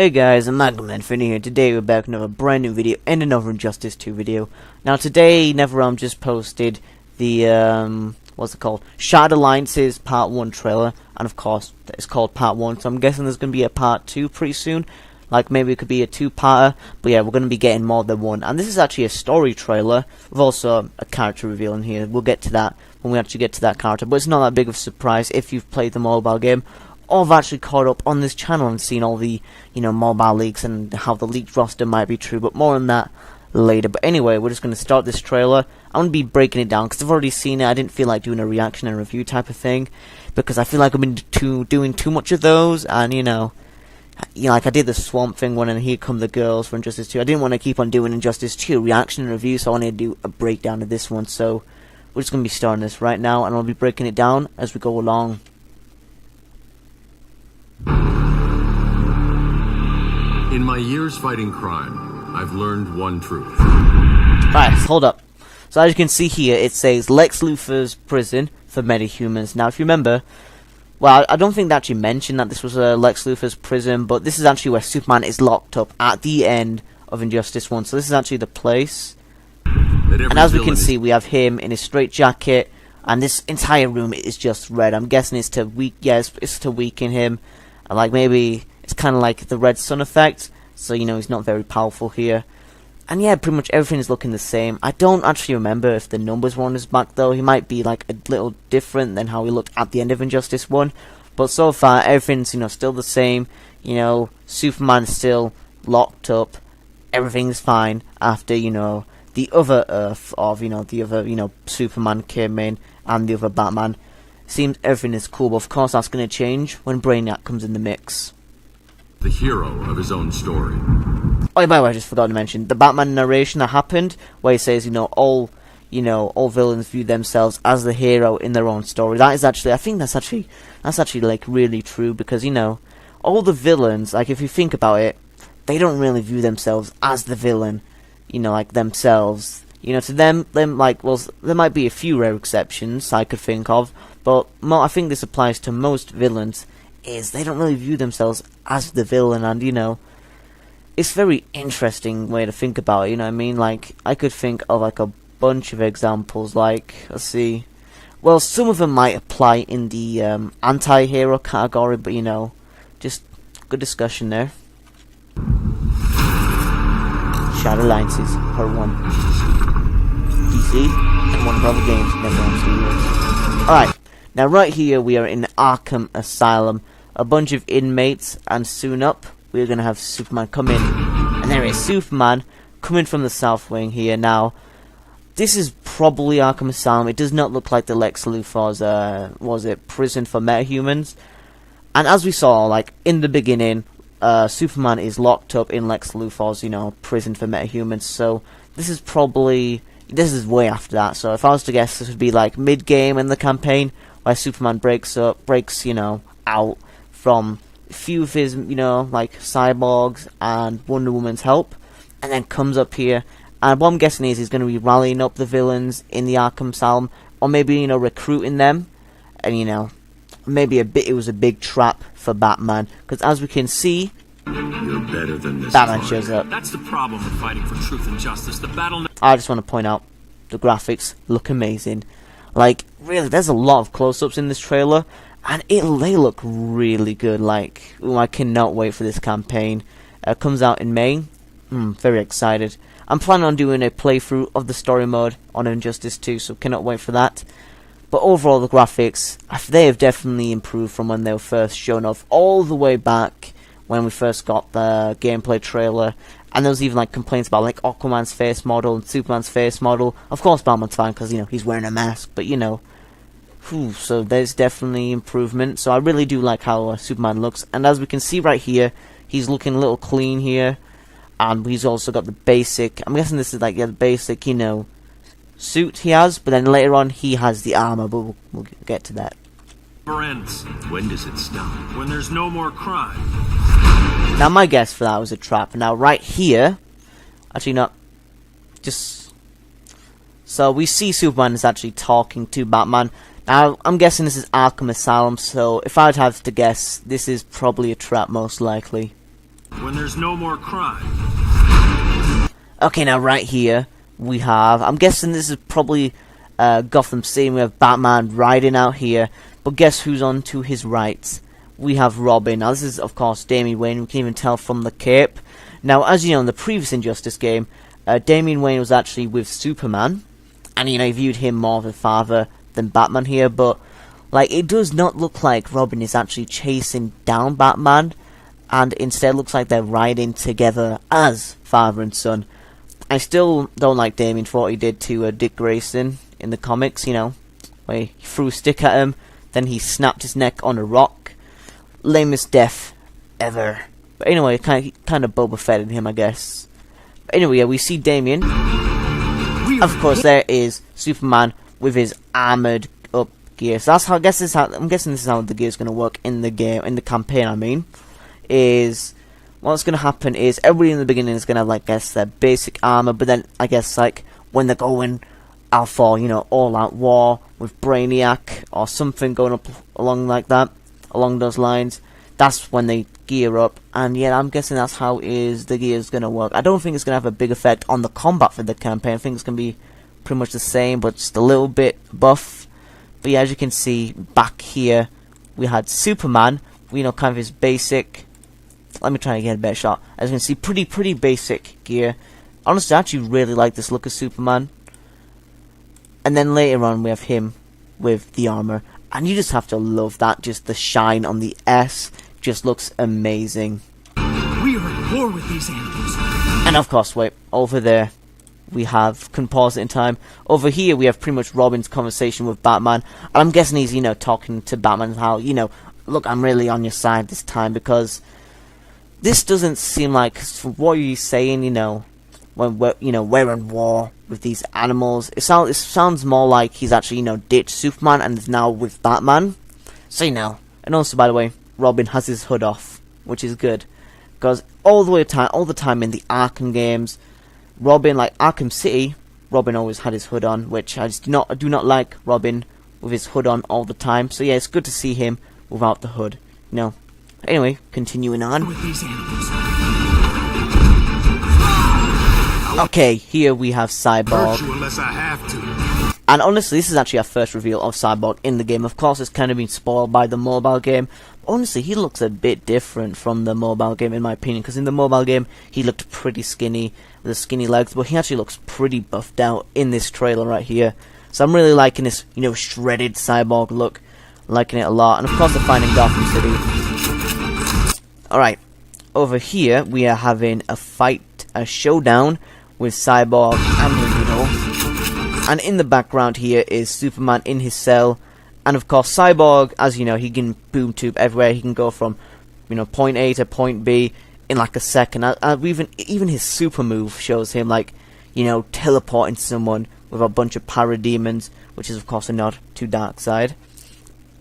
Hey guys, I'm Magma here. Today we're back with another brand new video and another Injustice 2 video. Now today, NetherRealm just posted the, what's it called? Shattered Alliances Part 1 trailer. And of course, it's called Part 1, so I'm guessing there's going to be a Part 2 pretty soon. Like maybe it could be a two-parter, but yeah, we're going to be getting more than one. And this is actually a story trailer with also a character reveal in here. We'll get to that when we actually get to that character, but it's not that big of a surprise if you've played the mobile game. Or I've actually caught up on this channel and seen all the, mobile leaks and how the leaked roster might be true, but more on that later. But anyway, we're just going to start this trailer. I'm going to be breaking it down because I've already seen it. I didn't feel like doing a reaction and review type of thing because I feel like I've been doing too much of those, and like I did the Swamp Thing one, and Here Come the Girls for Injustice 2. I didn't want to keep on doing Injustice 2 reaction and review, so I wanted to do a breakdown of this one. So we're just going to be starting this right now, and I'll be breaking it down as we go along. In my years fighting crime, I've learned one truth. Right, hold up. So as you can see here, it says Lex Luthor's prison for metahumans. Now, if you remember, well, I don't think they actually mentioned that this was Lex Luthor's prison, but this is actually where Superman is locked up at the end of Injustice 1. So this is actually the place. And as we can see, we have him in his straitjacket, and this entire room is just red. I'm guessing it's to it's to weaken him. And like maybe it's kind of like the Red Sun effect, so he's not very powerful here. And yeah, pretty much everything is looking the same. I don't actually remember if the numbers were on his back though. He might be like a little different than how he looked at the end of Injustice 1. But so far, everything's still the same. Superman's still locked up. Everything's fine after the other Earth of the other Superman came in and the other Batman. Seems everything is cool, but of course that's going to change when Brainiac comes in the mix. The hero of his own story. Oh, by the way, I just forgot to mention the Batman narration that happened, where he says, all villains view themselves as the hero in their own story. That is actually, I think that's actually like really true, because all the villains, like if you think about it, they don't really view themselves as the villain, like themselves. To them, like, well, there might be a few rare exceptions I could think of, but I think this applies to most villains, is they don't really view themselves as the villain, and, it's a very interesting way to think about it, Like, I could think of, like, a bunch of examples, like, let's see, well, some of them might apply in the, anti-hero category, but, just good discussion there. Shattered Alliances, Part 1. DC, and one of other games, NetherRealm Studios. Alright, now right here we are in Arkham Asylum. A bunch of inmates, and soon up, we're going to have Superman come in. And there is Superman coming from the South Wing here. Now, this is probably Arkham Asylum. It does not look like the Lex Luthor's, prison for metahumans. And as we saw, like, in the beginning, Superman is locked up in Lex Luthor's, prison for metahumans. So, this is way after that. So, if I was to guess, this would be, like, mid-game in the campaign, where Superman breaks, out from a few of his, like, cyborgs and Wonder Woman's help, and then comes up here, and what I'm guessing is he's going to be rallying up the villains in the Arkham Asylum, or maybe, recruiting them, and, maybe it was a big trap for Batman, because as we can see, you're better than this, Batman shows up. That's the problem with fighting for truth and justice. The battle. I just want to point out, the graphics look amazing. Like, really, there's a lot of close-ups in this trailer, and they look really good. Like, I cannot wait for this campaign. Comes out in May. Very excited. I'm planning on doing a playthrough of the story mode on Injustice 2, so cannot wait for that. But overall, the graphics, they have definitely improved from when they were first shown off, all the way back when we first got the gameplay trailer. And there was even like complaints about like Aquaman's face model and Superman's face model. Of course, Batman's fine because he's wearing a mask, but so there's definitely improvement. So I really do like how Superman looks, and as we can see right here, he's looking a little clean here, and he's also got the basic. I'm guessing this is like the basic, suit he has, but then later on he has the armor. But we'll get to that. Ends. When does it stop? When there's no more crime. Now my guess for that was a trap. Now right here, actually not, just so we see Superman is actually talking to Batman. Now, I'm guessing this is Arkham Asylum, so if I'd have to guess, this is probably a trap, most likely. when there's no more crime. Okay, now right here we have, I'm guessing this is probably Gotham City. We have Batman riding out here, but guess who's on to his right? We have Robin. Now this is of course Damian Wayne. We can even tell from the cape. Now, as you know, in the previous Injustice game, Damian Wayne was actually with Superman, and you know, he viewed him more of a father than Batman here, but like, it does not look like Robin is actually chasing down Batman, and instead looks like they're riding together as father and son. I still don't like Damian for what he did to Dick Grayson in the comics, you know, where he threw a stick at him, then he snapped his neck on a rock. Lamest death ever. But anyway, kind of Boba Fett in him, I guess. But anyway, yeah, we see Damian. Of course, there is Superman with his armored up gear. So that's how I'm guessing this is how the gear is going to work in the game, in the campaign. I mean, is what's going to happen is everybody in the beginning is going to have, like, guess their basic armor, but then I guess like when they're going out for, you know, all out war with Brainiac or something going up along like that, along those lines, that's when they gear up. And yeah, I'm guessing that's how the gear is going to work. I don't think it's going to have a big effect on the combat for the campaign. I think it's going to be pretty much the same, but just a little bit buff. But yeah, as you can see back here, we had Superman, you know, kind of his basic. Let me try to get a better shot. As you can see, pretty basic gear. Honestly, I actually really like this look of Superman. And then later on, we have him with the armor, and you just have to love that. Just the shine on the S just looks amazing. We are at war with these animals. And of course, wait, over there we have, can pause it in time. Over here we have pretty much Robin's conversation with Batman. And I'm guessing he's, you know, talking to Batman how, you know, look, I'm really on your side this time, because this doesn't seem like, from what you're saying, you know, when we're in war with these animals, it sounds more like he's actually, you know, ditched Superman and is now with Batman. So, you know, and also, by the way, Robin has his hood off, which is good, because all the time in the Arkham games, Robin, like Arkham City, Robin always had his hood on, which I do not like Robin with his hood on all the time. So yeah, it's good to see him without the hood, you know. Anyway, continuing on. With these animals. Okay, here we have Cyborg. Hurt you unless I have to. And honestly, this is actually our first reveal of Cyborg in the game. Of course, it's kind of been spoiled by the mobile game. Honestly, he looks a bit different from the mobile game, in my opinion, because in the mobile game, he looked pretty skinny, with the skinny legs, but he actually looks pretty buffed out in this trailer right here. So I'm really liking this, you know, shredded Cyborg look. Liking it a lot. And of course, they're finding Gotham City. Alright, over here, we are having a fight, a showdown with Cyborg and Magma. And in the background here is Superman in his cell. And of course, Cyborg, as you know, he can boom tube everywhere. He can go from, you know, point A to point B in like a second. Even his super move shows him, like, you know, teleporting someone with a bunch of parademons, which is of course a nod to Darkseid.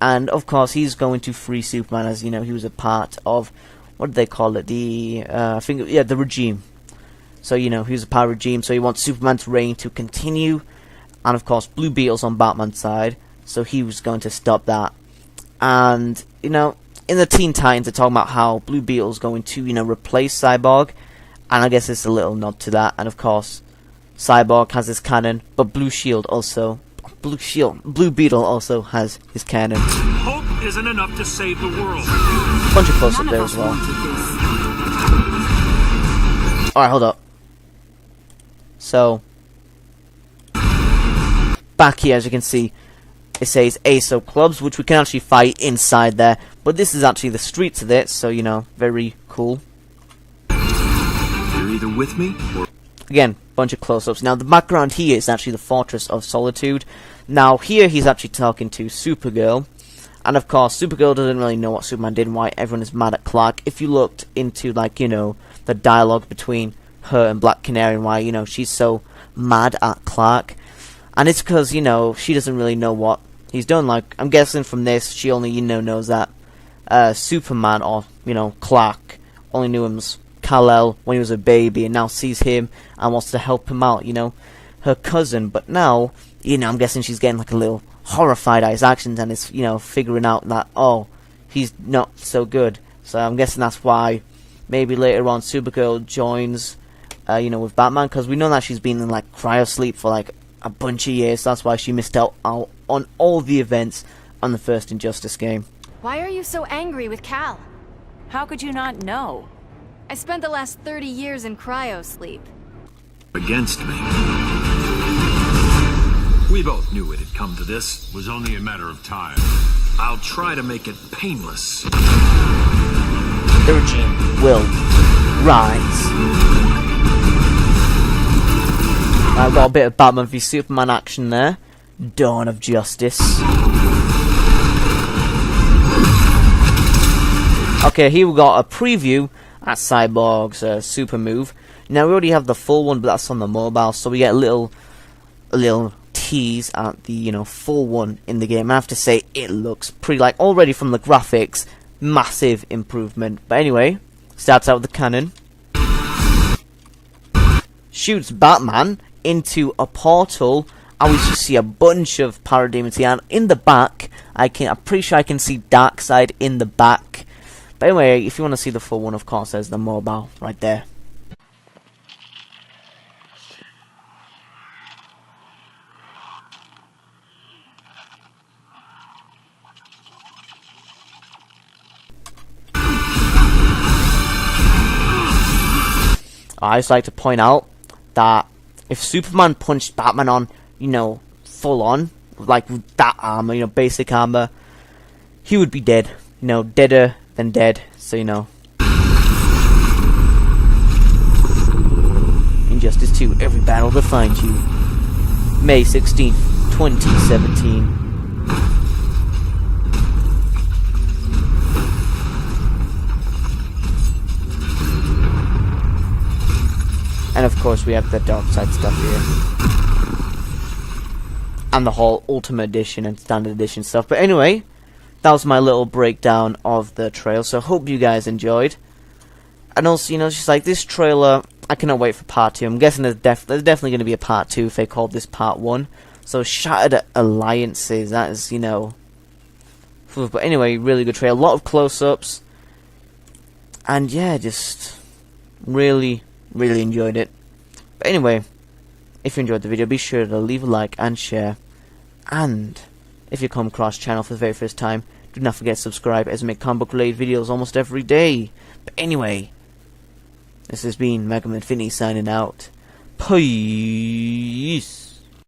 And of course, he's going to free Superman, as you know, he was a part of, what did they call it? The I think, yeah, the regime. So you know, he was a part of regime. So he wants Superman's reign to continue. And of course, Blue Beetle's on Batman's side, so he was going to stop that. And, you know, in the Teen Titans, they're talking about how Blue Beetle's going to, you know, replace Cyborg. And I guess it's a little nod to that. And of course, Cyborg has his cannon, but Blue Beetle also has his cannon. Hope isn't enough to save the world. Bunch of close up there as well. Alright, hold up. So, back here, as you can see, it says ASO Clubs, which we can actually fight inside there. But this is actually the streets of it, so, you know, very cool. You're either with me or... Again, bunch of close-ups. Now, the background here is actually the Fortress of Solitude. Now, here he's actually talking to Supergirl. And, of course, Supergirl doesn't really know what Superman did and why everyone is mad at Clark. If you looked into, like, you know, the dialogue between her and Black Canary and why, you know, she's so mad at Clark. And it's because, you know, she doesn't really know what he's done. Like, I'm guessing from this, she only, you know, knows that Superman, or, you know, Clark, only knew him as Kal-El when he was a baby, and now sees him and wants to help him out, you know, her cousin. But now, you know, I'm guessing she's getting, like, a little horrified at his actions and is, you know, figuring out that, oh, he's not so good. So I'm guessing that's why maybe later on Supergirl joins, you know, with Batman, because we know that she's been in like cryosleep for like a bunch of years. That's why she missed out on all the events on the first Injustice game. Why are you so angry with Cal? How could you not know? I spent the last 30 years in cryosleep. Against me. We both knew it had come to this. It was only a matter of time. I'll try to make it painless. The regime will rise. I've got a bit of Batman v Superman action there. Dawn of Justice. Okay, here we got a preview at Cyborg's super move. Now we already have the full one, but that's on the mobile, so we get a little tease at the, you know, full one in the game. I have to say it looks pretty, like, already from the graphics, massive improvement. But anyway, starts out with the cannon, shoots Batman into a portal, and we just see a bunch of parademons here. And in the back, I'm pretty sure I can see Darkseid in the back. But anyway, if you want to see the full one, of course, there's the mobile right there. I just like to point out that if Superman punched Batman on, you know, full on, like with that armor, you know, basic armor, he would be dead. You know, deader than dead, so you know. Injustice 2, every battle defines you. May 16th, 2017. And of course we have the Darkseid stuff here. And the whole Ultimate Edition and Standard Edition stuff. But anyway, that was my little breakdown of the trailer. So I hope you guys enjoyed. And also, you know, it's just like this trailer, I cannot wait for part 2. I'm guessing there's definitely going to be a part 2 if they called this part 1. So Shattered Alliances, that is, you know. But anyway, really good trailer. A lot of close-ups. And yeah, just really enjoyed it. But anyway, if you enjoyed the video, be sure to leave a like and share. And if you come across the channel for the very first time, do not forget to subscribe, as I make comic book related videos almost every day. But anyway, this has been Magma signing out. Peace.